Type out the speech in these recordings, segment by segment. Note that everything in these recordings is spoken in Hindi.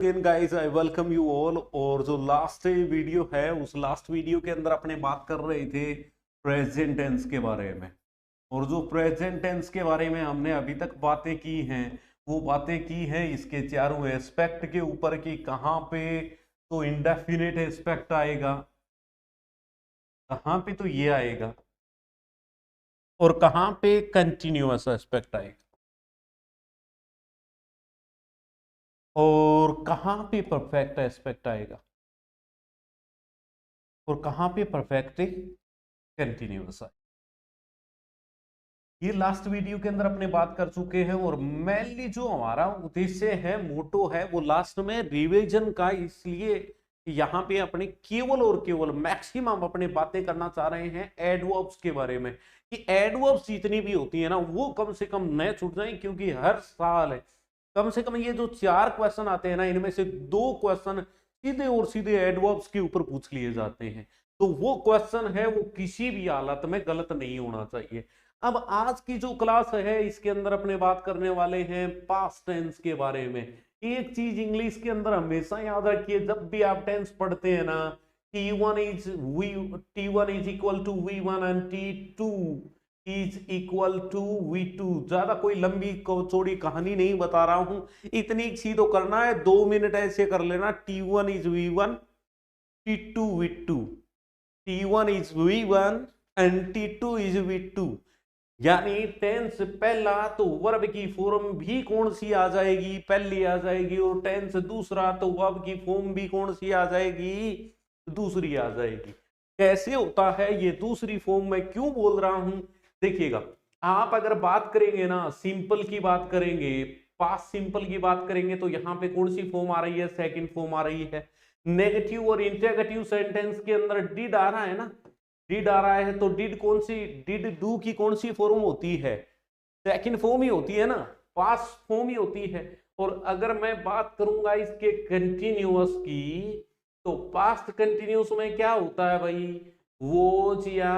Again guys I welcome you all. और जो लास्ट वीडियो है उस लास्ट वीडियो के अंदर अपने बात कर रहे थे प्रेजेंट टेंस के बारे में। और जो प्रेजेंट टेंस के बारे में हमने अभी तक बातें की हैं वो बातें की हैं इसके चारों एस्पेक्ट के ऊपर कि कहाँ पे तो इंडेफिनिट एस्पेक्ट आएगा, कहाँ पे तो ये आएगा और कहाँ पे कंटिन्यूअस एस्पेक्ट आएगा और कहाँ पे परफेक्ट एस्पेक्ट आएगा और कहाँ पे परफेक्ट कंटिन्यूअस आएगा। ये लास्ट वीडियो के अंदर अपने बात कर चुके हैं और मेनली जो हमारा उद्देश्य है, मोटो है, वो लास्ट में रिवीजन का, इसलिए यहाँ पे अपने केवल और केवल मैक्सिमम अपने बातें करना चाह रहे हैं एडवर्ब्स के बारे में कि एडवर्ब्स जितनी भी होती है ना वो कम से कम न छूट जाए, क्योंकि हर साल कम से कम ये जो 4 क्वेश्चन आते हैं ना इनमें से 2 क्वेश्चन सीधे और सीधे एडवर्ब्स के ऊपर पूछ लिए जाते हैं। तो वो क्वेश्चन है वो किसी भी हालत में गलत नहीं होना चाहिए। अब आज की जो क्लास है इसके अंदर अपने बात करने वाले हैं पास्ट टेंस के बारे में। एक चीज इंग्लिश के अंदर हमेशा याद रखिए, जब भी आप टेंस पढ़ते हैं ना, T1 is equal to V1 and T2 is equal to V2। ज्यादा कोई लंबी चौड़ी कहानी नहीं बता रहा हूं, इतनी सी तो करना है, 2 मिनट ऐसे कर लेना। T1 is V1, T2 V2, T1 is V1 and T2 is V2। यानी टेंस पहला तो वर्ब की फॉर्म भी कौन सी आ जाएगी, पहली आ जाएगी, और टेंस दूसरा तो वर्ब की फॉर्म भी कौन सी आ जाएगी, दूसरी आ जाएगी। कैसे होता है ये दूसरी फॉर्म में क्यों बोल रहा हूं, देखिएगा। आप अगर बात करेंगे ना सिंपल की बात करेंगे, पास्ट सिंपल की बात करेंगे, तो यहां पे कौन सी फॉर्म आ रही है, सेकंड फॉर्म आ रही है। नेगेटिव और इंटरोगेटिव सेंटेंस के अंदर डिड आ रहा है ना, डिड आ रहा है, तो डिड कौन सी, डिड डू की कौन सी फॉर्म होती है, सेकंड फॉर्म ही होती है ना, पास्ट फॉर्म ही होती है। और अगर मैं बात करूंगा इसके कंटिन्यूअस की, तो पास्ट कंटिन्यूअस में क्या होता है भाई, वोज या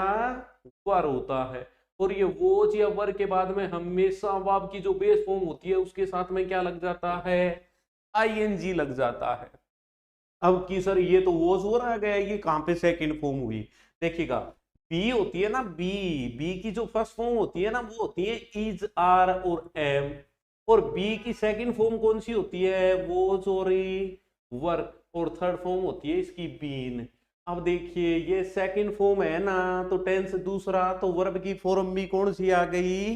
वर होता है। और ये वोज या वर के बाद में हमेशा वर्ब की जो बेस फॉर्म होती है उसके साथ में क्या लग जाता है, आईएनजी लग जाता है। अब की सर ये तो वोज हो रहा गया, ये कहां पे सेकंड फॉर्म हुई, देखिएगा। बी होती है ना, बी बी की जो फर्स्ट फॉर्म होती है ना वो होती है इज, आर और एम। और बी की सेकंड फॉर्म कौन सी होती है, वो सॉरी वर्क, और थर्ड फॉर्म होती है इसकी बीन। अब देखिए ये सेकंड फॉर्म है ना, तो टेंस दूसरा, तो वर्ब की फॉर्म भी कौन सी आ गई,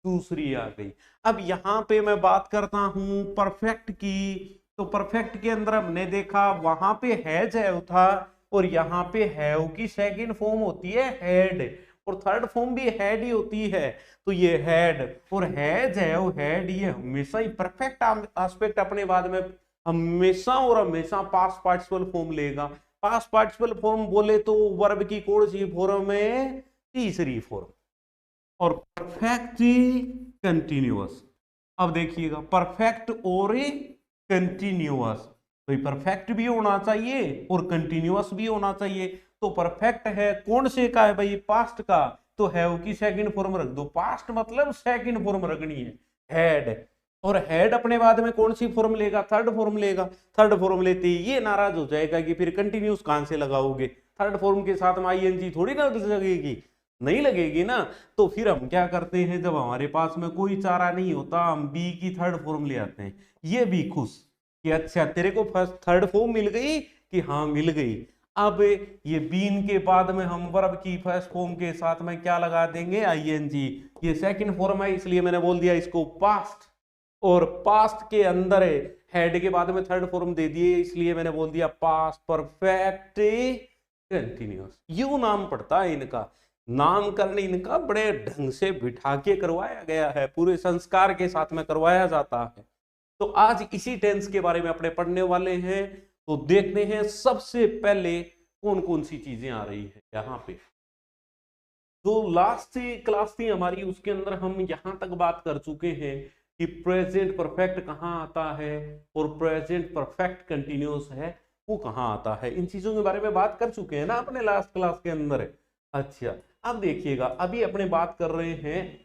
दूसरी आ गई। अब यहां पे मैं बात करता हूं परफेक्ट की, तो परफेक्ट के अंदर हमने देखा वहां पे हैज है था, और यहाँ पे हैव की सेकंड फॉर्म होती है हैड, और थर्ड फॉर्म भी हैड ही होती है। तो ये हैड और हैज है वो हैड, ये हमेशा ही परफेक्ट एस्पेक्ट अपने बाद में हमेशा और हमेशा पास्ट पार्टिसिपल फॉर्म लेगा। पास्ट पार्टिसिपल फॉर्म बोले तो वर्ब की कौन सी फॉर्म है, तीसरी फॉर्म। और परफेक्ट कंटिन्यूअस, अब देखिएगा परफेक्ट और कंटिन्यूअस, तो परफेक्ट भी होना चाहिए और कंटिन्यूअस भी होना चाहिए। तो परफेक्ट है कौन से का है भाई, पास्ट का, तो हैव की सेकंड फॉर्म रख दो, पास्ट मतलब सेकंड फॉर्म रखनी है हैड। और हैड अपने बाद में कौन सी फॉर्म लेगा, थर्ड फॉर्म लेगा। थर्ड फॉर्म लेते ही ये नाराज हो जाएगा कि फिर कंटिन्यूअस कहां से लगाओगे, थर्ड फॉर्म के साथ में आईएनजी थोड़ी ना लगेगी, नहीं लगेगी ना। तो फिर हम क्या करते हैं, जब हमारे पास में कोई चारा नहीं होता हम बी की थर्ड फॉर्म ले आते हैं। ये भी खुश कि अच्छा तेरे को फर्स्ट थर्ड फॉर्म मिल गई, कि हाँ मिल गई। अब ये बीन के बाद में हम वर्ब की फर्स्ट फॉर्म के साथ में क्या लगा देंगे, आईएनजी। ये सेकंड फॉर्म है इसलिए मैंने बोल दिया इसको पास्ट, और पास्ट के अंदर हेड के बाद में थर्ड फॉर्म दे दिए इसलिए मैंने बोल दिया पास्ट परफेक्ट कंटिन्यूअस। यू नाम पड़ता है इनका, नामकरण इनका बड़े ढंग से बिठा के करवाया गया है, पूरे संस्कार के साथ में करवाया जाता है। तो आज इसी टेंस के बारे में अपने पढ़ने वाले हैं। तो देखते हैं सबसे पहले कौन कौन सी चीजें आ रही है यहाँ पे। जो लास्ट क्लास थी हमारी उसके अंदर हम यहां तक बात कर चुके हैं कि प्रेजेंट परफेक्ट कहाँ आता है और प्रेजेंट परफेक्ट कंटिन्यूअस है वो कहाँ आता है, इन चीजों के बारे में बात कर चुके हैं ना अपने लास्ट क्लास के अंदर। अच्छा अब देखिएगा, अभी अपने बात कर रहे हैं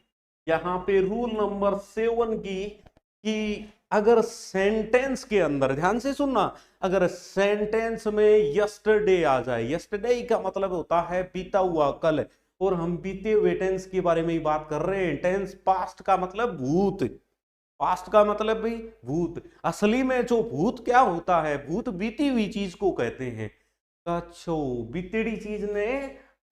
यहाँ पे रूल नंबर 7 की, कि अगर सेंटेंस के अंदर, ध्यान से सुनना, अगर सेंटेंस में यस्टरडे आ जाए, यस्टरडे का मतलब होता है बीता हुआ कल, और हम बीते हुए टेंस के बारे में ही बात कर रहे हैं। टेंस पास्ट का मतलब भूत, पास्ट का मतलब भी भूत। असली में जो भूत क्या होता है, भूत बीती हुई चीज को कहते हैं। अच्छा, बीतेड़ी चीज ने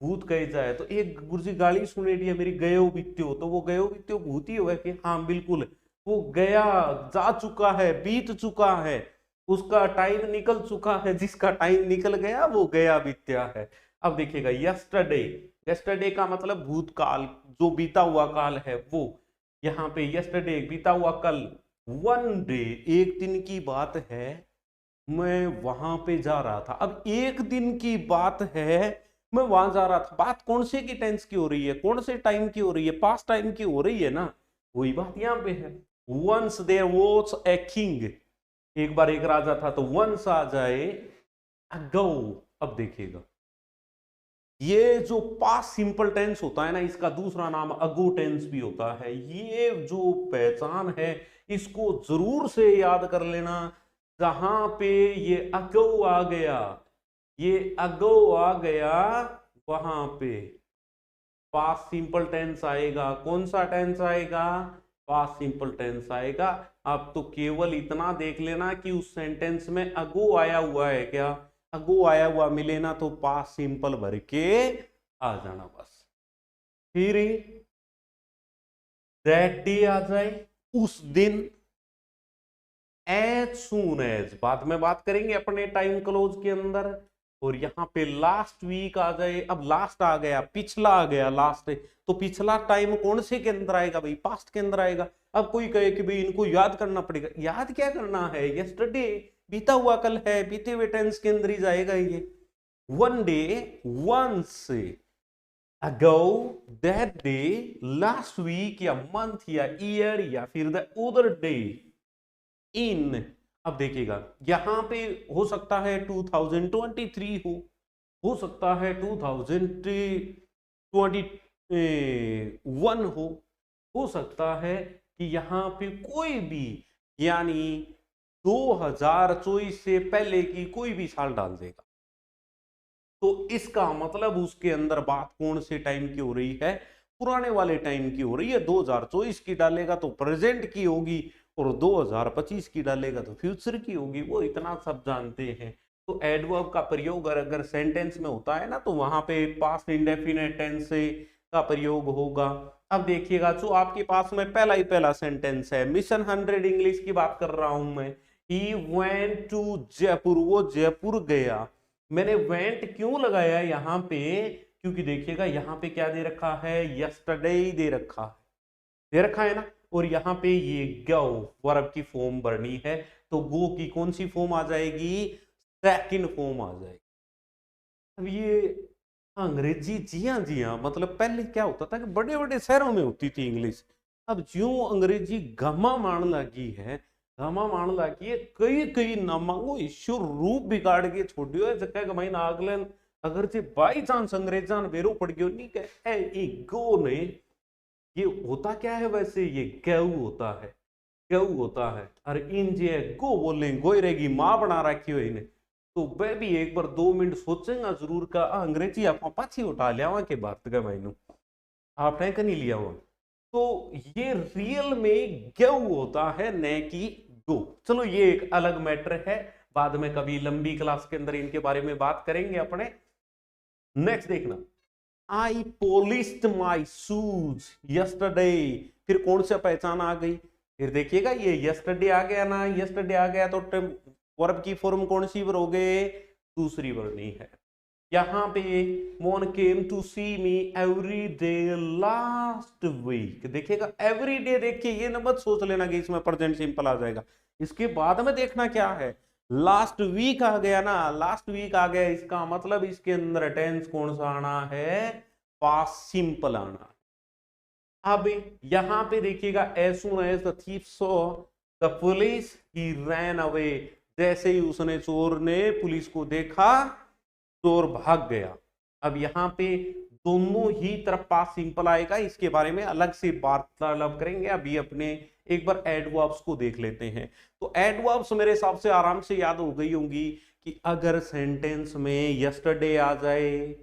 भूत कहे जाए तो एक गुरुजी गाली सुनेडी है मेरी, गयो बीत्यो, तो वो गयो बीत्यो भूत ही होगा कि? हाँ बिल्कुल, वो गया, जा चुका है, बीत चुका है, उसका टाइम निकल चुका है, जिसका टाइम निकल गया वो गया बीत्या है। अब देखिएगा यस्टरडे, यस्टरडे का मतलब भूतकाल, जो बीता हुआ काल है वो। यहाँ पे यस्टरडे बीता हुआ कल, वन डे एक दिन की बात है, मैं वहां पे जा रहा था। अब एक दिन की बात है, मैं वहां जा रहा था, बात कौन से की टेंस की हो रही है, कौन से टाइम की हो रही है? पास्ट टाइम की हो रही है ना, वही बात यहाँ पे है। Once there was a king, एक बार एक राजा था, तो वंस आ जाए अगो। अब देखिएगा ये जो पास्ट सिंपल टेंस होता है ना, इसका दूसरा नाम अगो टेंस भी होता है। ये जो पहचान है इसको जरूर से याद कर लेना। जहां पे ये अगो आ गया, ये अगो आ गया, वहां पे पास्ट सिंपल टेंस आएगा। कौन सा टेंस आएगा? पास्ट सिंपल टेंस आएगा। अब तो केवल इतना देख लेना कि उस सेंटेंस में अगो आया हुआ है क्या, अगो आया हुआ मिले ना तो पास्ट सिंपल भर के आ जाना बस। फिर दैट डे आ जाए, उस दिन। एज सून एज बाद में बात करेंगे अपने टाइम क्लोज के अंदर। और यहाँ पे लास्ट वीक आ जाए। अब लास्ट आ गया, पिछला आ गया, लास्ट, तो पिछला टाइम कौन से के अंदर आएगा भाई? पास्ट के अंदर आएगा। अब कोई कहे कि भाई इनको याद करना पड़ेगा, याद क्या करना है? यस्टरडे बीता हुआ कल है, बीते हुए टेंस के अंदर ही जाएगा ये। One day, once ago, that day, last week या मंथ या ईयर या फिर द अदर डे इन। अब देखिएगा यहां पे हो सकता है 2023 हो सकता है 2021 हो सकता है कि यहां पे कोई भी, यानी 2024 से पहले की कोई भी साल डाल देगा। तो इसका मतलब उसके अंदर बात कौन से टाइम की हो रही है? पुराने वाले टाइम की हो रही है। 2024 की डालेगा तो प्रेजेंट की होगी, और 2025 की डालेगा तो फ्यूचर की होगी। वो इतना सब जानते हैं। तो एडवर्ब का प्रयोग अगर सेंटेंस में होता है ना, तो वहां पे पास्ट इंडेफिनिट टेंस का प्रयोग होगा। अब देखिएगा जो आपके पास में पहला ही पहला सेंटेंस है, मिशन 100 इंग्लिश की बात कर रहा हूं मैं। ही वेंट टू जयपुर, वो जयपुर गया। मैंने वेंट क्यों लगाया यहाँ पे? क्योंकि देखिएगा यहाँ पे क्या दे रखा है? यस्टरडे दे रखा है, दे रखा है ना। और यहाँ पे ये गो वर्ब की फॉर्म भरनी है, तो गो की कौन सी फॉर्म आ जाएगी? सेकंड फॉर्म आ जाएगी। अब ये अंग्रेजी, जी हाँ, मतलब पहले क्या होता था कि बड़े बड़े शहरों में होती थी इंग्लिश। अब ज्यों अंग्रेजी गमा मान लगी है, गमा मान लगी है, कई कई ना मांगो ईश्वर रूप बिगाड़ के छोड़ियो है जगह कमाई ना अगलन। अगर जे बाई चांस अंग्रेजान बेरो पड़ गयो नहीं कहे गो ने, ये होता क्या है वैसे? ये गऊ होता है, गऊ होता है। और इन जे गो बोले गोई रहेगी माँ बना रखी हो इन्हें। तो वह भी एक बार 2 मिनट सोचेगा जरूर का अंग्रेजी आप पाछी उठा लिया के बात का भाई आपने नहीं लिया हुआ। तो ये रियल में गऊ होता है, न कि गो। चलो ये एक अलग मैटर है, बाद में कभी लंबी क्लास के अंदर इनके बारे में बात करेंगे अपने। नेक्स्ट देखना, आई पोलिस्ड माई शूज यस्टरडे। फिर कौन सा पहचान आ गई? फिर देखिएगा ये यस्टरडे आ गया ना, यस्टरडे आ गया तो वर्ब की फॉर्म कौन सी भरोगे? दूसरी भरनी है। यहाँ पे Mon came to see me every day last week. देखिएगा एवरी डे, देखिए ये न मत सोच लेना कि इसमें प्रेजेंट सिंपल आ जाएगा। इसके बाद में देखना क्या है, लास्ट वीक आ गया ना, लास्ट वीक आ गया, इसका मतलब इसके अंदर टेंस कौन सा आना है? पास्ट सिंपल आना। अब यहां पे देखिएगा as soon as the thief saw the police he ran away। जैसे ही उसने, चोर ने पुलिस को देखा, चोर भाग गया। अब यहाँ पे दोनों ही तरफ पास सिंपल आएगा, इसके बारे में अलग से वार्तालाप करेंगे। अभी अपने एक बार एडवर्ब्स को देख लेते हैं। तो एडवर्ब्स मेरे हिसाब से आराम से याद हो गई होंगी कि अगर सेंटेंस में यस्टरडे आ जाए,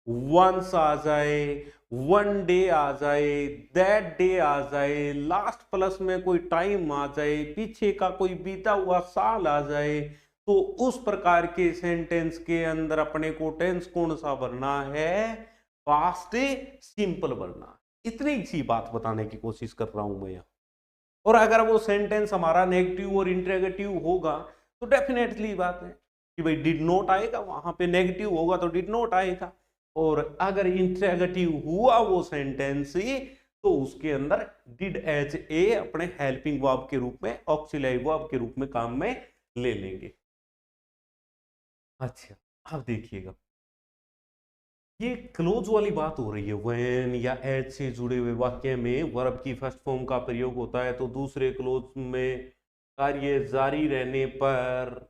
वंस आ जाए, वन डे आ जाए, दैट डे आ जाए, लास्ट प्लस में कोई टाइम आ जाए, पीछे का कोई बीता हुआ साल आ जाए, तो उस प्रकार के सेंटेंस के अंदर अपने को टेंस कौन सा भरना है? पास्ट सिंपल भरना है। इतनी सी बात बताने की कोशिश कर रहा हूं मैं यहां। और अगर वो सेंटेंस हमारा नेगेटिव और इंटरोगेटिव होगा तो डेफिनेटली बात है कि भाई डिड नॉट आएगा, वहां पे नेगेटिव होगा तो डिड नॉट आएगा। और अगर इंटरोगेटिव हुआ वो सेंटेंस ही तो उसके अंदर डिड एज ए अपने हेल्पिंग वर्ब के रूप में, ऑक्सिलरी वर्ब के रूप में काम में ले लेंगे। अच्छा, अब देखिएगा ये क्लोज वाली बात हो रही है। व्हेन या एज से जुड़े हुए वाक्य में वर्ब की फर्स्ट फॉर्म का प्रयोग होता है तो दूसरे क्लोज में कार्य जारी रहने पर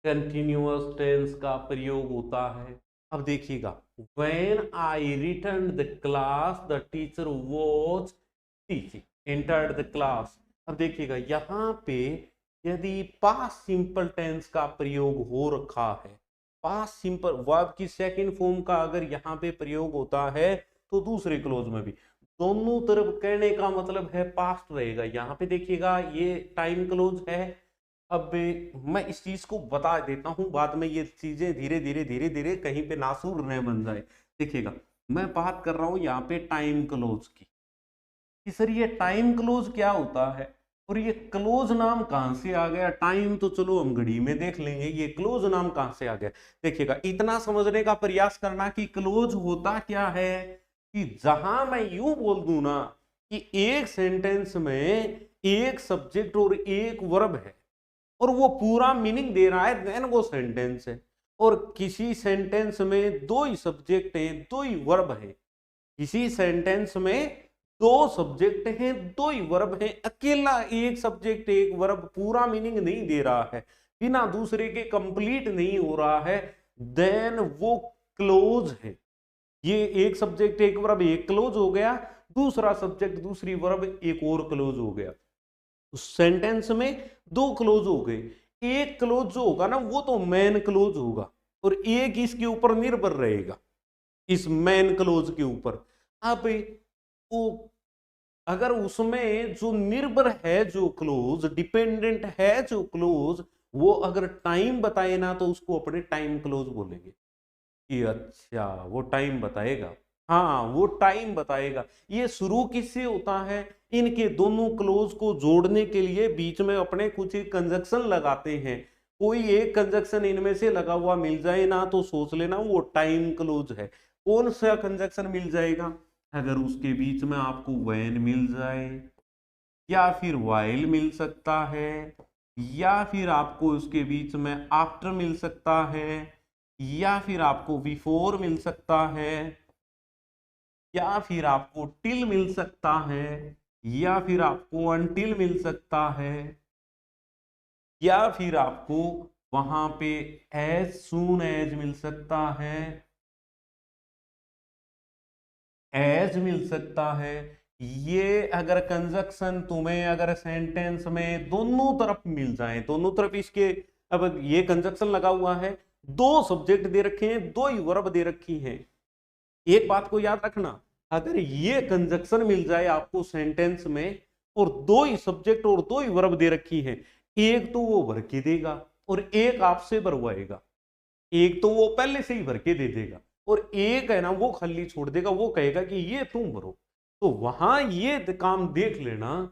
कंटिन्यूअस टेंस का प्रयोग होता है। अब देखिएगा, when I return the class the teacher was teaching, entered the class. अब देखिएगा यहां पे यदि पास्ट सिंपल टेंस का प्रयोग हो रखा है, पास्ट सिंपल वर्ब की सेकंड फॉर्म का अगर यहाँ पे प्रयोग होता है तो दूसरे क्लोज में भी दोनों तरफ कहने का मतलब है पास्ट रहेगा। यहाँ पे देखिएगा ये टाइम क्लोज है। अब मैं इस चीज को बता देता हूं, बाद में ये चीजें धीरे धीरे धीरे धीरे कहीं पे नासूर न बन जाए। देखिएगा मैं बात कर रहा हूं यहाँ पे टाइम क्लोज की कि सर ये टाइम क्लोज क्या होता है और ये क्लोज नाम कहां से आ गया। टाइम तो चलो हम घड़ी में देख लेंगे, ये क्लोज नाम कहां से आ गया। देखिएगा इतना समझने का प्रयास करना कि क्लोज होता क्या है कि जहां मैं यूं बोल दूं ना कि एक सेंटेंस में एक सब्जेक्ट और एक वर्ब है और वो पूरा मीनिंग दे रहा है, देन वो सेंटेंस है। और किसी सेंटेंस में दो ही सब्जेक्ट हैं, दो ही वर्ब है। किसी सेंटेंस में दो सब्जेक्ट हैं, दो ही वर्ब हैं, अकेला एक सब्जेक्ट एक वर्ब पूरा मीनिंग नहीं दे रहा है, बिना दूसरे के कंप्लीट नहीं हो रहा है, देन वो क्लोज है। ये एक सब्जेक्ट एक वर्ब एक क्लोज हो गया, दूसरा सब्जेक्ट दूसरी वर्ब एक और क्लोज हो गया। उस सेंटेंस में दो क्लोज हो गए। एक क्लोज जो होगा ना वो तो मेन क्लोज होगा और एक इसके ऊपर निर्भर रहेगा, इस मेन क्लोज के ऊपर। अब वो अगर उसमें जो निर्भर है, जो क्लोज डिपेंडेंट है, जो क्लोज वो अगर टाइम बताए ना तो उसको अपने टाइम क्लोज बोलेंगे कि अच्छा वो टाइम बताएगा। हाँ वो टाइम बताएगा। ये शुरू किससे होता है? इनके दोनों क्लोज को जोड़ने के लिए बीच में अपने कुछ कंजक्शन लगाते हैं। कोई एक कंजक्शन इनमें से लगा हुआ मिल जाए ना तो सोच लेना वो टाइम क्लोज है। कौन सा कंजक्शन मिल जाएगा? अगर उसके बीच में आपको व्हेन मिल जाए, या फिर व्हाइल मिल सकता है, या फिर आपको उसके बीच में आफ्टर मिल सकता है, या फिर आपको बिफोर मिल सकता है, या फिर आपको टिल मिल सकता है, या फिर आपको अनटिल मिल सकता है, या फिर आपको वहां पे एज सून एज मिल सकता है, एज मिल सकता है। ये अगर कंजक्शन तुम्हें अगर सेंटेंस में दोनों तरफ मिल जाए, दोनों तरफ इसके, अब ये कंजक्शन लगा हुआ है, दो सब्जेक्ट दे रखे हैं, दो ही वर्ब दे रखी हैं। एक बात को याद रखना, अगर ये कंजक्शन मिल जाए आपको सेंटेंस में और दो ही सब्जेक्ट और दो ही वर्ब दे रखी है, एक तो वो भर के देगा और एक आपसे भरवाएगा। एक तो वो पहले से ही भर के दे देगा और एक है ना वो खाली छोड़ देगा, वो कहेगा कि ये तुम भरो। तो वहां ये काम देख लेना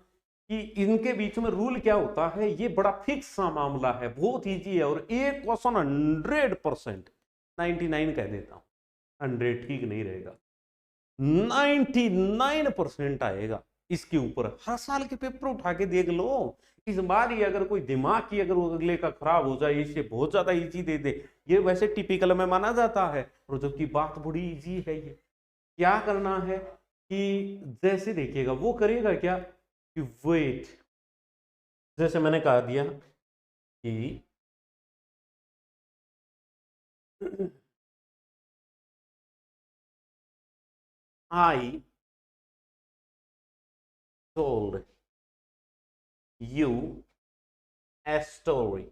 कि इनके बीच में रूल क्या होता है। ये बड़ा फिक्स सा मामला है, बहुत इजी है। और एक क्वेश्चन 100%, 99 कह देता हूं, 100 ठीक नहीं रहेगा, 99% आएगा इसके ऊपर। हर साल के पेपर उठा के देख लो, इस बार ही अगर कोई दिमाग की अगर अगले का खराब हो जाए, इससे बहुत ज्यादा इजी दे दे, ये वैसे टिपिकल में माना जाता है और जबकि बात बड़ी इजी है। ये क्या करना है कि जैसे देखिएगा वो करेगा क्या कि वेट, जैसे मैंने कहा दिया कि आई told you a story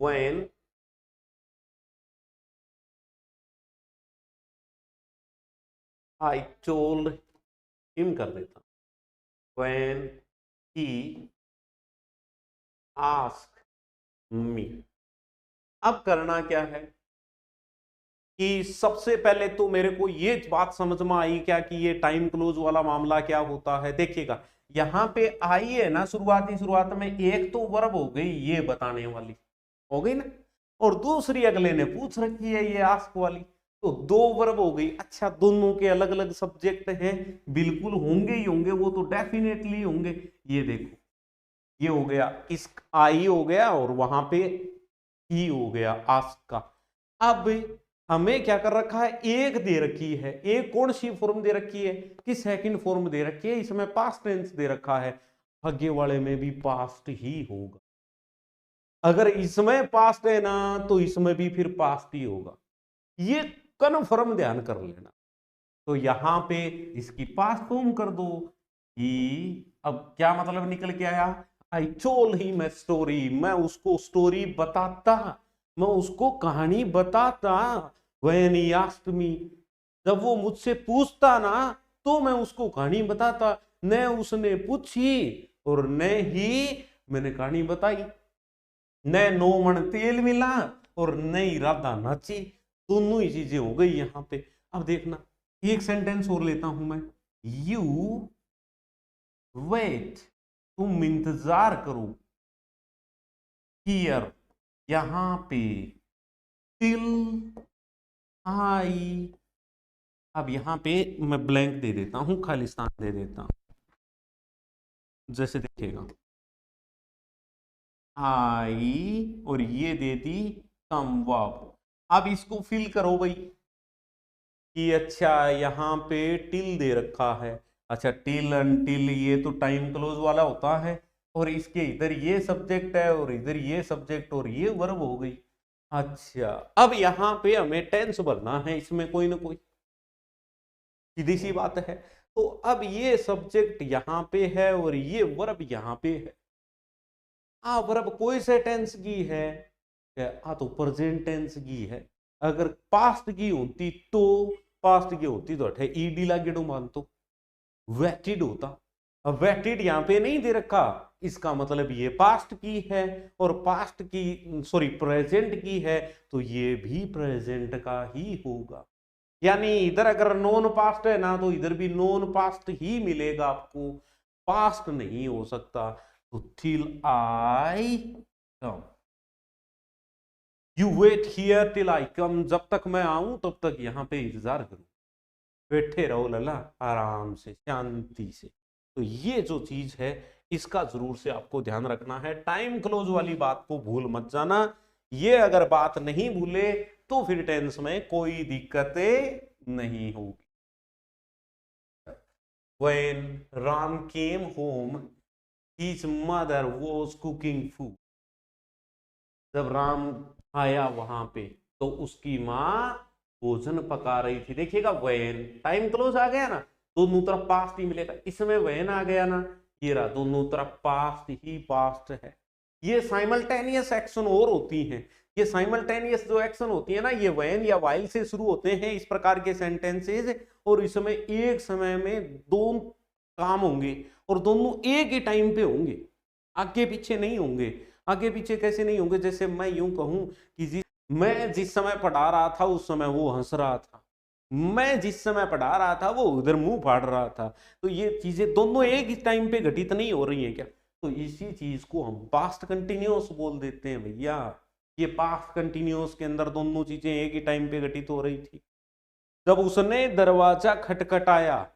when I told him कर देता when he asked me। अब करना क्या है कि सबसे पहले तो मेरे को ये बात समझ में आई क्या कि ये टाइम क्लोज वाला मामला क्या होता है। देखिएगा यहां पे आई है ना शुरुआत में, एक तो वर्ब हो गई ये बताने वाली हो गई ना, और दूसरी अगले ने पूछ रखी है ये आस्क वाली, तो दो वर्ब हो गई। अच्छा दोनों के अलग अलग सब्जेक्ट हैं, बिल्कुल होंगे ही होंगे, वो तो डेफिनेटली होंगे। ये देखो ये हो गया, इस आई हो गया और वहां पे ही हो गया आस्क का। अब हमें क्या कर रखा है, एक दे रखी है, एक कौन सी फॉर्म दे रखी है कि सेकंड फॉर्म दे रखी है, इसमें पास्ट टेंस दे रखा है, आगे वाले में भी पास्ट ही होगा। अगर इसमें पास्ट है ना तो इसमें भी फिर पास्ट ही होगा, ये कन्फर्म ध्यान कर लेना। तो यहां पे इसकी पास्ट फॉर्म कर दो कि अब क्या मतलब निकल के आया, I told him a story, मैं उसको स्टोरी बताता, मैं उसको कहानी बताता। व्हेन ही आस्क्ड मी, जब वो मुझसे पूछता ना तो मैं उसको कहानी बताता। न उसने पूछी और न ही मैंने कहानी बताई, न नोमन तेल मिला और न ही राधा नाची, दोनों ही चीजें हो गई यहां पे। अब देखना एक सेंटेंस और लेता हूं मैं, यू वेट, तुम इंतजार करो, हियर यहां पे, टिल आई, अब यहां पे मैं ब्लैंक दे देता हूं, खालिस्तान दे देता हूं, जैसे देखिएगा आई और ये दे दी कम वर्ब। अब इसको फिल करो भाई कि अच्छा यहां पे टिल दे रखा है, अच्छा टिल अनटिल ये तो टाइम क्लोज वाला होता है, और इसके इधर ये सब्जेक्ट है और इधर ये सब्जेक्ट और ये वर्ब हो गई। अच्छा अब यहां पे हमें टेंस भरना है, इसमें कोई ना कोई, सीधी सी बात है। तो अब ये सब्जेक्ट यहां पे है और ये वर्ब यहां पे है। वर्ब कोई से टेंस की है, तो प्रेजेंट टेंस की है। अगर पास्ट की होती तो अठे ईडी लागेडो मान तो वेटिड होता। अब वेटिड यहां पे नहीं दे रखा, इसका मतलब ये पास्ट की है, और पास्ट की सॉरी प्रेजेंट की है, तो ये भी प्रेजेंट का ही होगा। यानी इधर अगर नॉन पास्ट है ना तो इधर भी नॉन पास्ट ही मिलेगा आपको, पास्ट नहीं हो सकता। तो till I come, you wait here till I come, जब तक मैं आऊं तब तक यहां पे इंतजार करो, बैठे रहो लला आराम से शांति से। तो ये जो चीज है इसका जरूर से आपको ध्यान रखना है, टाइम क्लोज वाली बात को भूल मत जाना। ये अगर बात नहीं भूले तो फिर टेंस में कोई दिक्कतें नहीं होगी। When Ram came home, his mother was cooking food, जब राम आया वहां पे तो उसकी माँ भोजन पका रही थी। देखिएगा वेन टाइम क्लोज आ गया ना, दोनों तरफ पास्ट ही मिलेगा, इसमें वेन आ गया ना, ये रहा दोनों तरफ पास्ट ही पास्ट है। ये साइमल्टेनियस एक्शन और होती हैं, ये साइमल्टेनियस जो एक्शन होती है ना, ये वेन या वाइल से शुरू होते हैं इस प्रकार के सेंटेंसेस, और इसमें एक समय में दो काम होंगे और दोनों एक ही टाइम पे होंगे, आगे पीछे नहीं होंगे। आगे पीछे कैसे नहीं होंगे, जैसे मैं यूं कहूं कि मैं जिस समय पढ़ा रहा था उस समय वो हंस रहा था, मैं जिस समय पढ़ा रहा था वो उधर मुंह फाड़ रहा था, तो ये चीजें दोनों एक ही टाइम पे घटित नहीं हो रही हैं क्या, तो इसी चीज को हम पास्ट कंटिन्यूअस बोल देते हैं भैया। ये पास्ट कंटिन्यूअस के अंदर दोनों चीजें एक ही टाइम पे घटित हो रही थी। जब उसने दरवाजा खटखटाया,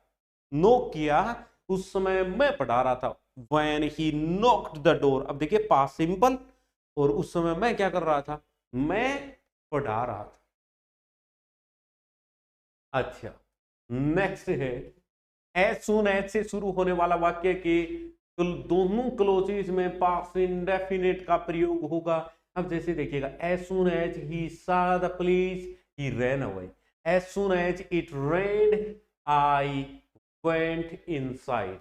नॉक किया, उस समय मैं पढ़ा रहा था, when he knocked the door, अब देखिए पास्ट सिंपल, और उस समय मैं क्या कर रहा था, मैं पढ़ा रहा था। अच्छा नेक्स्ट है एज सून एज से शुरू होने वाला वाक्य के दोनों क्लोजेज में पास्ट इंडेफिनिट का प्रयोग होगा। अब जैसे देखिएगा as soon as he saw the police he ran away, as soon as it rained I went inside,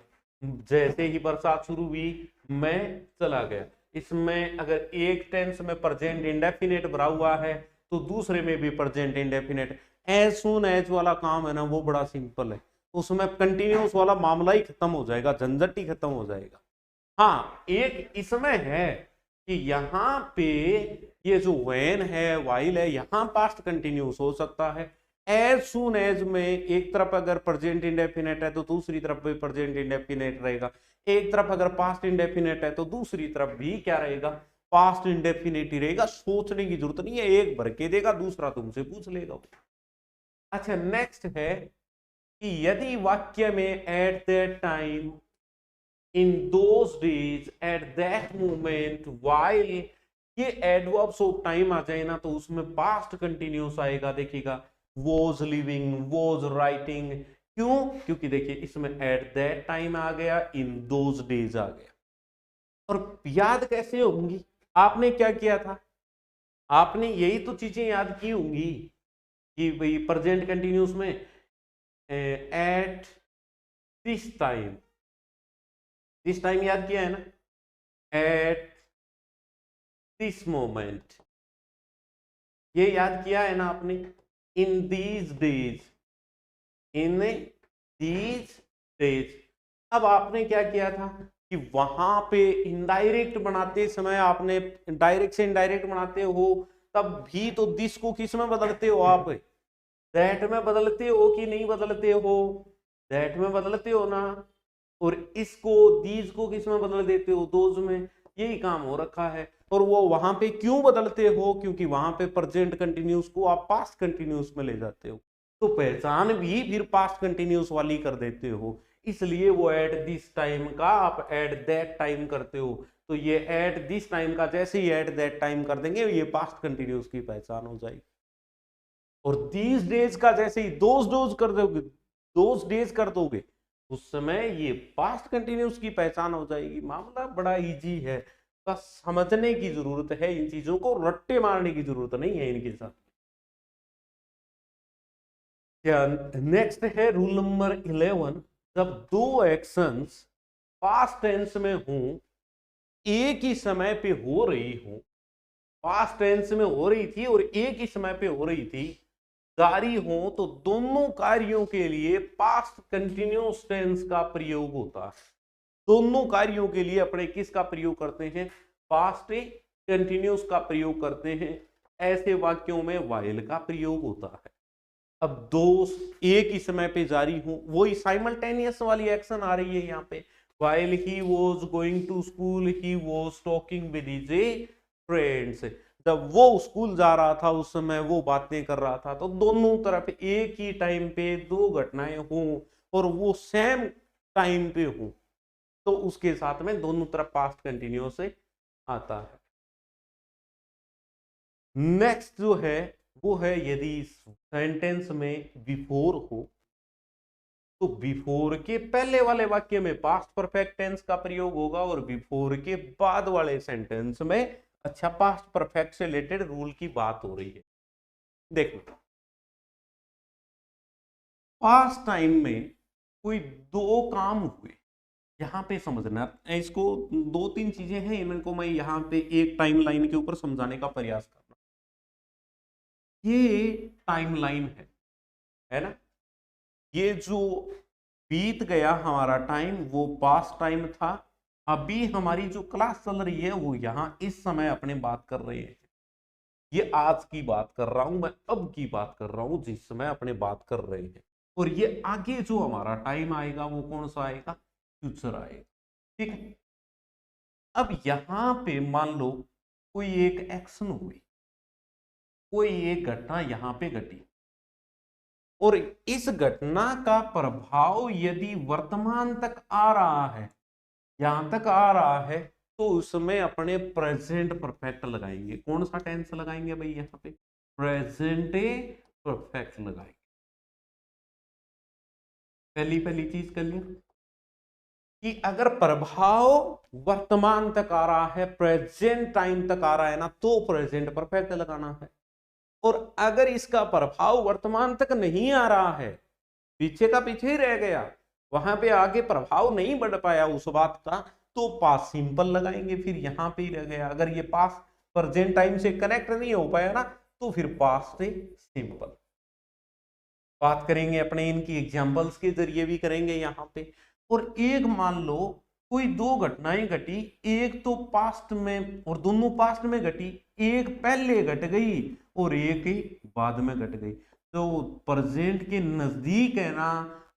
जैसे ही बरसात शुरू हुई मैं चला गया। इसमें अगर एक टेंस में प्रेजेंट इंडेफिनिट भरा हुआ है तो दूसरे में भी present indefinite. As soon as वाला काम है ना वो बड़ा सिंपल है, उसमें कंटिन्यूस वाला मामला ही खत्म हो जाएगा, झंझट ही खत्म हो जाएगा। हाँ एक इसमें है कि यहाँ पे ये जो व्हेन है वाइल है यहाँ पास्ट कंटिन्यूस हो सकता है। एज सून एज में एक तरफ अगर प्रेजेंट इंडेफिनिट है तो दूसरी तरफ भी प्रेजेंट इंडेफिनिट रहेगा, एक तरफ अगर पास्ट इंडेफिनिट है तो दूसरी तरफ भी क्या रहेगा, पास्ट इंडेफिनिट ही रहेगा। सोचने की जरूरत नहीं है, एक भर के देगा दूसरा तुमसे पूछ लेगा। अच्छा नेक्स्ट है कि यदि वाक्य में at that time, in those days, at that moment, while, ये एडवर्ब्स ऑफ टाइम आ जाए ना तो उसमें पास्ट कंटिन्यूस आएगा। देखिएगा was living, was writing, क्यों? क्योंकि देखिए इसमें at that time आ गया, in those days आ गया। और याद कैसे होंगी? आपने क्या किया था, आपने यही तो चीजें याद की होंगी कि भाई प्रेजेंट कंटिन्यूस में at this time, this time याद किया है ना, एट दिस मोमेंट ये याद किया है ना आपने, in these days, in these days. अब आपने क्या किया था कि वहां पे इनडायरेक्ट बनाते समय आपने, डायरेक्ट से इनडायरेक्ट बनाते हो तब भी तो दिस को किस में बदलते हो आप, दैट में बदलते हो कि नहीं बदलते हो, दैट में बदलते हो ना। और इसको दीज को किस में बदल देते हो, दोज में। यही काम हो रखा है। और वो वहां पे क्यों बदलते हो, क्योंकि वहां पे प्रेजेंट कंटिन्यूस को आप पास्ट कंटिन्यूस में ले जाते हो, तो पहचान भी फिर पास्ट कंटिन्यूस वाली कर देते हो। इसलिए वो एट दिस टाइम का आप एट दैट टाइम करते हो, तो ये एट दिस टाइम का जैसे ही एट दैट टाइम कर देंगे ये पास्ट कंटिन्यूस की पहचान हो जाएगी। और दीज डेज का जैसे ही दोज डोज कर दोगे, दोज डेज कर दोगे, उस समय ये पास्ट कंटिन्यूस की पहचान हो जाएगी। मामला बड़ा इजी है, बस समझने की जरूरत है, इन चीजों को रट्टे मारने की जरूरत नहीं है इनके साथ। क्या नेक्स्ट है रूल नंबर 11, जब दो एक्शंस पास्ट टेंस में हो, एक ही समय पे हो रही हो, पास्ट टेंस में हो रही थी और एक ही समय पे हो रही थी, जारी हो, तो दोनों कार्यों के लिए पास्ट कंटिन्यूस टेंस का प्रयोग होता है। दोनों कार्यों के लिए अपने किसका प्रयोग करते हैं, पास्ट कंटिन्यूस का प्रयोग करते हैं। ऐसे वाक्यों में वाइल का प्रयोग होता है। अब दो एक ही समय पे जारी हो, वही साइमल्टेनियस वाली एक्शन आ रही है यहाँ पे। While he was going to school he was talking with his friends, जब वो स्कूल जा रहा था उस समय वो बातें कर रहा था। तो दोनों तरफ एक ही टाइम पे दो घटनाएं हों और वो सेम टाइम पे हो, तो उसके साथ में दोनों तरफ पास्ट कंटिन्यूस से आता है। नेक्स्ट जो है वो है यदि सेंटेंस में बिफोर हो, तो बिफोर के पहले वाले वाक्य में पास्ट परफेक्ट टेंस का प्रयोग होगा और बिफोर के बाद वाले सेंटेंस में, अच्छा पास्ट परफेक्ट से रिलेटेड रूल की बात हो रही है। देखो पास्ट टाइम में कोई दो काम हुए, यहां पे समझना, इसको दो तीन चीजें हैं, इनको मैं यहां पे एक टाइमलाइन के ऊपर समझाने का प्रयास कर रहा हूं। ये टाइमलाइन है ना, ये जो बीत गया हमारा टाइम वो पास्ट टाइम था। अभी हमारी जो क्लास चल रही है वो यहां इस समय अपने बात कर रहे हैं, ये आज की बात कर रहा हूं मैं, अब की बात कर रहा हूं जिस समय अपने बात कर रहे हैं। और ये आगे जो हमारा टाइम आएगा वो कौन सा आएगा, फ्यूचर आएगा। ठीक है, अब यहां पे मान लो कोई एक एक्शन हुई, कोई एक घटना यहां पे घटी, और इस घटना का प्रभाव यदि वर्तमान तक आ रहा है, यहां तक आ रहा है, तो उसमें अपने प्रेजेंट परफेक्ट लगाएंगे। कौन सा टेंस लगाएंगे भाई, यहां पे प्रेजेंट परफेक्ट लगाएंगे। पहली चीज कर लिया कि अगर प्रभाव वर्तमान तक आ रहा है, प्रेजेंट टाइम तक आ रहा है ना, तो प्रेजेंट परफेक्ट लगाना है। और अगर इसका प्रभाव वर्तमान तक नहीं आ रहा है, पीछे का पीछे ही रह गया, वहां पे आगे प्रभाव नहीं बढ़ पाया उस बात का, तो पास्ट सिंपल लगाएंगे, फिर यहाँ पे ही रह गया। अगर ये पास्ट प्रेजेंट टाइम से कनेक्ट नहीं हो पाया ना, तो फिर पास्ट सिंपल। बात करेंगे अपने इनकी एग्जांपल्स के जरिए भी करेंगे यहाँ पे। और एक मान लो कोई दो घटनाएं घटी, एक तो पास्ट में और दोनों पास्ट में घटी, एक पहले घट गई और एक ही बाद में घट गई। तो प्रेजेंट के नजदीक है ना,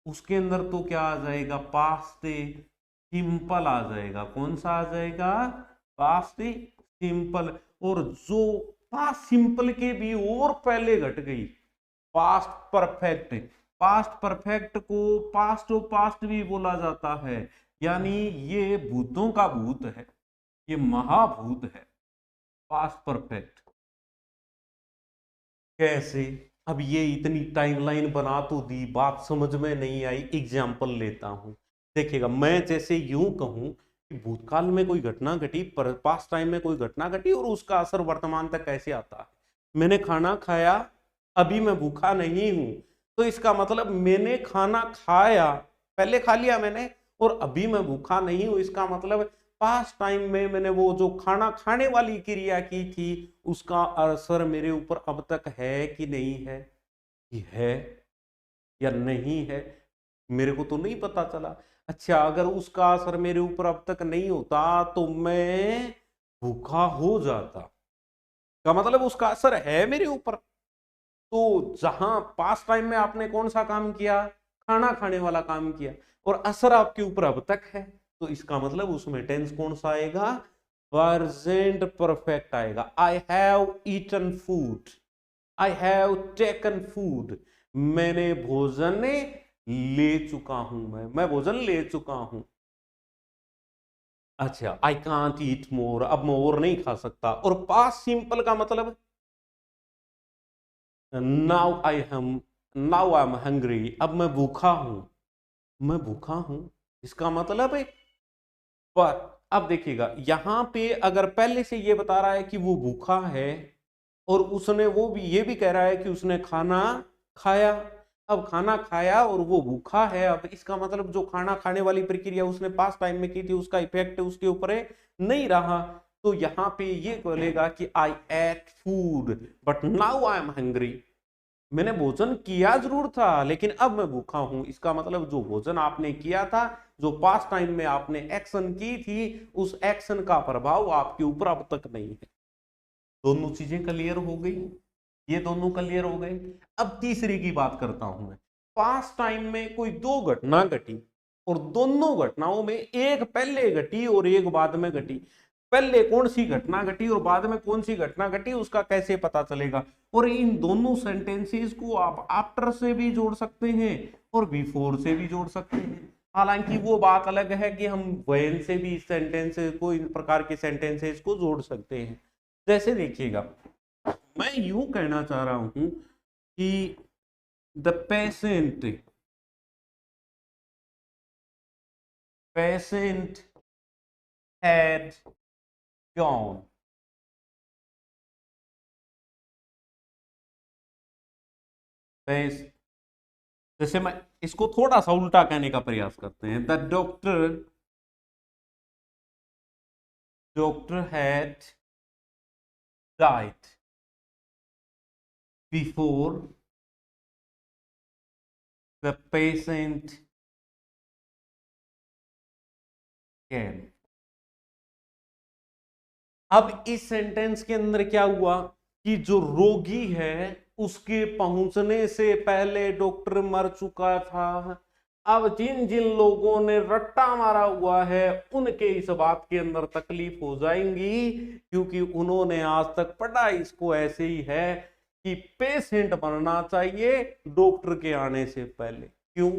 उसके अंदर तो क्या आ जाएगा, पास्ट सिंपल आ जाएगा। कौन सा आ जाएगा, पास्ट सिंपल। और जो पास्ट सिंपल के भी और पहले घट गई, पास्ट परफेक्ट। पास्ट परफेक्ट को पास्ट ऑफ पास्ट भी बोला जाता है, यानी ये भूतों का भूत है, ये महाभूत है पास्ट परफेक्ट। कैसे, अब ये इतनी टाइमलाइन बना तो दी, बात समझ में नहीं आई, एग्जाम्पल लेता हूं। देखिएगा, मैं जैसे यूं कहूं कि भूतकाल में कोई घटना घटी, पर पास्ट टाइम में कोई घटना घटी और उसका असर वर्तमान तक कैसे आता है। मैंने खाना खाया, अभी मैं भूखा नहीं हूं, तो इसका मतलब मैंने खाना खाया, पहले खा लिया मैंने और अभी मैं भूखा नहीं हूं, इसका मतलब पास्ट टाइम में मैंने वो जो खाना खाने वाली क्रिया की थी, उसका असर मेरे ऊपर अब तक है कि नहीं है, कि है या नहीं है, मेरे को तो नहीं पता चला। अच्छा, अगर उसका असर मेरे ऊपर अब तक नहीं होता तो मैं भूखा हो जाता, का मतलब उसका असर है मेरे ऊपर। तो जहां पास्ट टाइम में आपने कौन सा काम किया, खाना खाने वाला काम किया, और असर आपके ऊपर अब तक है, तो इसका मतलब उसमें टेंस कौन सा आएगा, प्रेजेंट परफेक्ट आएगा। I have eaten food, I have taken food, मैंने भोजन ले चुका हूं, मैं भोजन ले चुका हूं। अच्छा, आई कांट ईट मोर, अब मैं और नहीं खा सकता। और पास्ट सिंपल का मतलब नाउ आई एम हंग्री, अब मैं भूखा हूं, मैं भूखा हूं, इसका मतलब है। पर अब देखिएगा, यहां पे अगर पहले से ये बता रहा है कि वो भूखा है और उसने वो भी ये भी कह रहा है कि उसने खाना खाया, अब खाना खाया और वो भूखा है, अब इसका मतलब जो खाना खाने वाली प्रक्रिया उसने पास्ट टाइम में की थी, उसका इफेक्ट उसके ऊपर नहीं रहा। तो यहां पे ये बोलेगा कि I ate food but now I am hungry, मैंने भोजन किया जरूर था लेकिन अब मैं भूखा हूं। इसका मतलब जो भोजन आपने किया था, जो पास्ट टाइम में आपने एक्शन की थी, उस एक्शन का प्रभाव आपके ऊपर अब तक नहीं है। दोनों चीजें क्लियर हो गई, ये दोनों क्लियर हो गए। अब तीसरी की बात करता हूं मैं। पास्ट टाइम में कोई दो घटना घटी और दोनों घटनाओं में एक पहले घटी और एक बाद में घटी। पहले कौन सी घटना घटी और बाद में कौन सी घटना घटी, उसका कैसे पता चलेगा। और इन दोनों सेंटेंसेस को आप आफ्टर से भी जोड़ सकते हैं और बिफोर से भी जोड़ सकते हैं। हालांकि वो बात अलग है कि हम व्हेन से भी सेंटेंसेस को, इन प्रकार के सेंटेंसेस को जोड़ सकते हैं। जैसे देखिएगा, मैं यूं कहना चाह रहा हूं कि द पेशेंट हैड गॉन, जैसे मैं इसको थोड़ा सा उल्टा कहने का प्रयास करते हैं, the doctor had died before the patient can. अब इस सेंटेंस के अंदर क्या हुआ कि जो रोगी है उसके पहुंचने से पहले डॉक्टर मर चुका था। अब जिन जिन लोगों ने रट्टा मारा हुआ है उनके इस बात के अंदर तकलीफ हो जाएंगी, क्योंकि उन्होंने आज तक पढ़ा इसको ऐसे ही है कि पेशेंट बनना चाहिए डॉक्टर के आने से पहले। क्यों,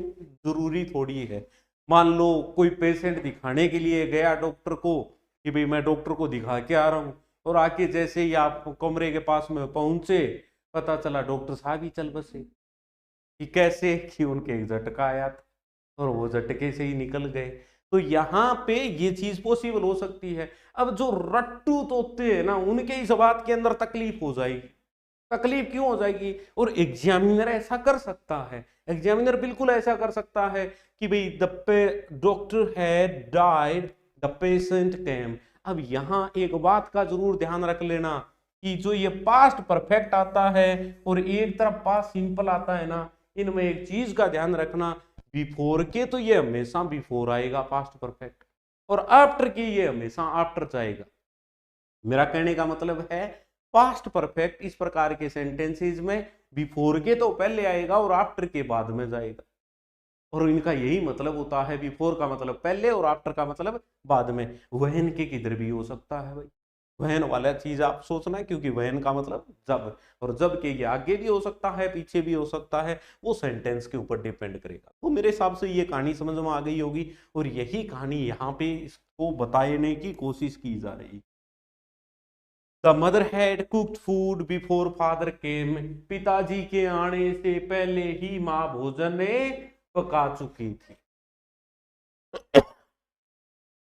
जरूरी थोड़ी है। मान लो कोई पेशेंट दिखाने के लिए गया डॉक्टर को कि भाई मैं डॉक्टर को दिखा के आ रहा हूं, और आके जैसे ही आप कमरे के पास में पहुंचे, पता चला डॉक्टर साहब ही चल बसे। कि कैसे, कि उनके एक झटका आया था और वो झटके से ही निकल गए। तो यहाँ पे ये चीज पॉसिबल हो सकती है। अब जो रट्टू तोते हैं ना, उनके इस बात के अंदर तकलीफ हो जाएगी तकलीफ क्यों हो जाएगी? और एग्जामिनर ऐसा कर सकता है, एग्जामिनर बिल्कुल ऐसा कर सकता है कि भाई the doctor had died, the patient केम। अब यहां एक बात का जरूर ध्यान रख लेना कि जो ये पास्ट परफेक्ट आता है और एक तरफ पास्ट सिंपल आता है ना, इनमें एक चीज का ध्यान रखना, बिफोर के तो ये हमेशा बिफोर आएगा पास्ट परफेक्ट, और आफ्टर के ये हमेशा आफ्टर जाएगा। मेरा कहने का मतलब है पास्ट परफेक्ट इस प्रकार के सेंटेंसेस में बिफोर के तो पहले आएगा और आफ्टर के बाद में जाएगा, और इनका यही मतलब होता है, बिफोर का मतलब पहले और आफ्टर का मतलब बाद में। वहन के किधर भी हो सकता है भाई, वहन वाला चीज आप सोचना है, क्योंकि वहन का मतलब जब, और जब के ये आगे भी हो सकता है पीछे भी हो सकता है, वो सेंटेंस के ऊपर डिपेंड करेगा। तो मेरे हिसाब से ये कहानी समझ में आ गई होगी, और यही कहानी यहाँ पे इसको बताने की कोशिश की जा रही है। The mother had cooked food before father came, पिताजी के आने से पहले ही माँ भोजन पका चुकी थी।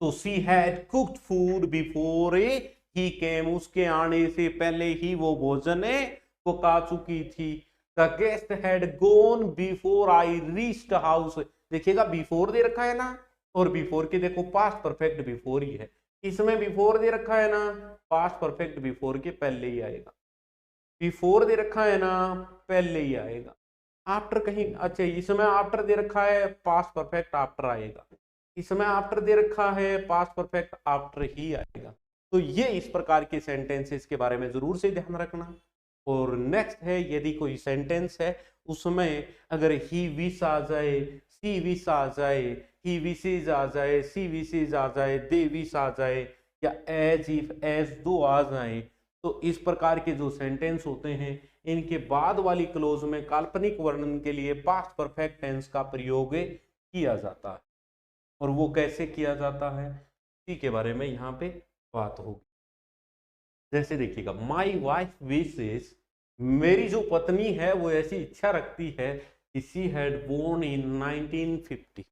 तो she had cooked food before ही केम, उसके आने से पहले ही वो भोजन पका चुकी थी। The guest had gone before I reached house, देखिएगा बिफोर दे रखा है ना, और बिफोर के देखो पास्ट परफेक्ट बिफोर ही है, इसमें बिफोर दे रखा है ना, पास्ट परफेक्ट बिफोर के पहले ही आएगा, बिफोर दे रखा है ना पहले ही आएगा। आफ्टर कहीं, अच्छा इसमें आफ्टर दे रखा है, पास्ट परफेक्ट आफ्टर आएगा, इसमें आफ्टर दे रखा है, पास्ट परफेक्ट आफ्टर ही आएगा। तो ये इस प्रकार के सेंटेंसेस के बारे में जरूर से ध्यान रखना। और नेक्स्ट है, यदि कोई सेंटेंस है उसमें अगर ही विश आ जाए, सी विश आ जाए, ही विशेज आ जाए, सी विशेज आ जाए, दे विश आ जाए, या एज इफ एज दो आ जाए, तो इस प्रकार के जो सेंटेंस होते हैं इनके बाद वाली क्लोज में काल्पनिक वर्णन के लिए पास्ट परफेक्ट टेंस का प्रयोग किया जाता है। और वो कैसे किया जाता है इसी के बारे में यहाँ पे बात होगी। जैसे देखिएगा, माई वाइफ विशेस, मेरी जो पत्नी है वो ऐसी इच्छा रखती है कि शी हैड बोर्न इन 1950,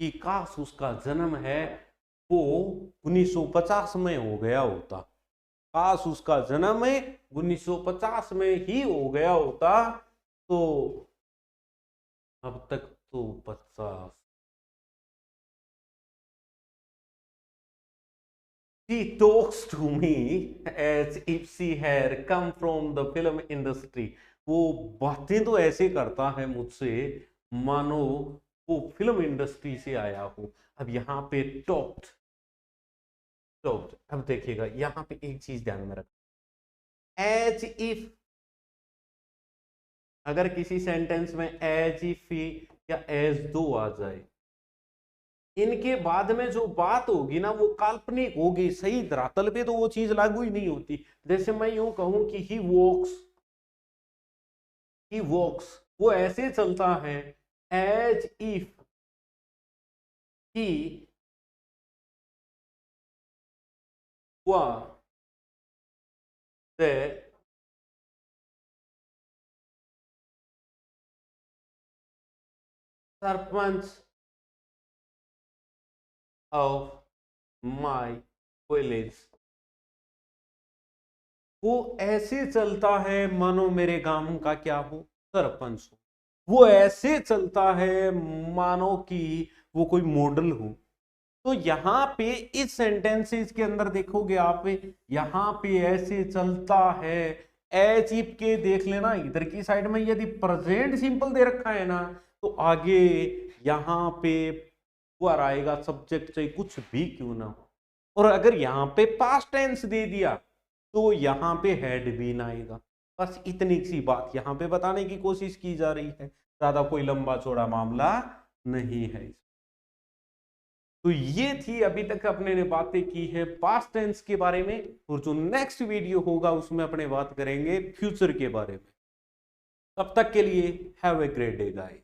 कि काश उसका जन्म है वो 1950 में हो गया होता, काश उसका जन्म 1950 में ही हो गया होता, तो अब तक तो 50। She talks to me as if she had come from the film industry, वो बातें तो ऐसे करता है मुझसे मानो वो फिल्म इंडस्ट्री से आया हो। अब यहाँ पे टॉक्ड, अब देखिएगा यहाँ पे एक चीज ध्यान में रख, एज इफ, अगर किसी सेंटेंस में एज इफ या एज दो आ जाए, इनके बाद में जो बात होगी ना वो काल्पनिक होगी, सही धरातल पे तो वो चीज लागू ही नहीं होती। जैसे मैं यूं कहूं कि ही वॉक्स, वो ऐसे चलता है as if he was the sarpanch of my village, वो ऐसे चलता है मानो मेरे गांव का क्या हो, सरपंच हो। वो ऐसे चलता है मानो कि वो कोई मॉडल हो। तो यहाँ पे इस सेंटेंसेस के अंदर देखोगे आप, यहाँ पे ऐसे चलता है, एज इफ के देख लेना इधर की साइड में यदि प्रेजेंट सिंपल दे रखा है ना, तो आगे यहाँ पे वर आएगा, सब्जेक्ट चाहे कुछ भी क्यों ना हो। और अगर यहाँ पे पास्ट टेंस दे दिया तो यहाँ पे हैड बीन आएगा। बस इतनी सी बात यहाँ पे बताने की कोशिश की जा रही है, ज्यादा कोई लंबा चौड़ा मामला नहीं है। तो ये थी अभी तक अपने ने बातें की है पास्ट टेंस के बारे में, और जो नेक्स्ट वीडियो होगा उसमें अपने बात करेंगे फ्यूचर के बारे में। तब तक के लिए have a great day guys.